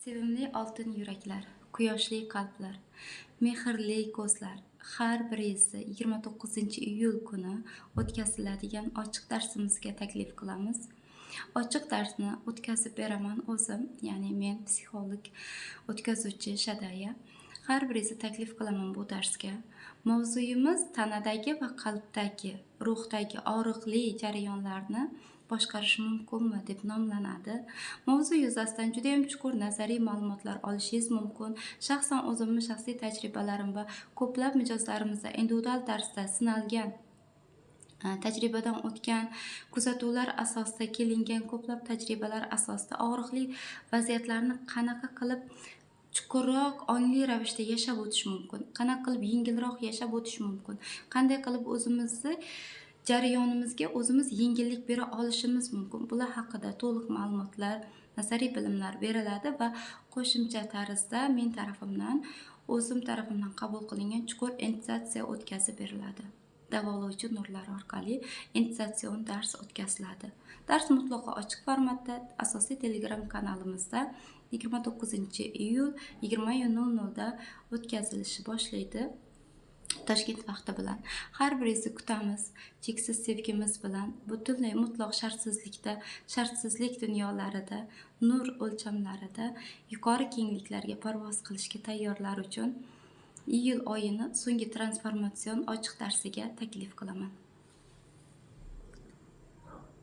Sevimli oltin yuraklar, quyoshli qalblar, mehrli ko'zlar, har biringizni 29 iyul kuni o'tkaziladigan ochiq darsimizga taklif qilamiz. Ochiq darsni o'tkazib beraman o'zim, ya'ni men psixolog o'tkazuvchi Shadaya. Har biringizni taklif qilaman bu darsga. Mavzuyimiz tanadagi va qalbdagi, ruhdagi og'riqli jarayonlarni boshqarish mumkinmi deb nomlanadi. Mavzu yuzasidan juda ham chuqur nazariy ma'lumotlar olishingiz mumkin. Shaxsan o'zimning shaxsiy tajribalarim va ko'plab mijozlarimizda individual darsda sinalgan tajribadan o'tgan kuzatuvlar asosida kelingan ko'plab tajribalar asosida og'riqli vaziyatlarni qanaqa qilib chuqurroq ongli ravishda yashab o'tish mumkin, qanaqa qilib yengilroq yashab o'tish mumkin, qanday qilib o'zimizni jarayonimizga o'zimiz yengillik bera olishimiz mumkin. Bular haqida to'liq ma'lumotlar, nazariy bilimlar beriladi va qo'shimcha tarzda men tarafimdan, o'zim tarafimdan qabul qilingan chuqur initiatsiya o'tkazib beriladi. Davolovchi nurlar orqali initiatsion dars o'tkaziladi. Dars mutlaqo ochiq formatda asosiy Telegram kanalimizda 29 iyul 20:00 da o'tkazilishi boshlaydi. Toshkent vaqti bilan har biringizni kutamiz. Cheksiz sevgimiz bilan butunlay mutlaq shartsizlikda, shartsizlik dunyolarida, nur o'lchamlarida yuqori kengliklarga parvoz qilishga tayyorlar uchun iyul oyini so'nggi transformatsion ochiq darsiga taklif qilaman.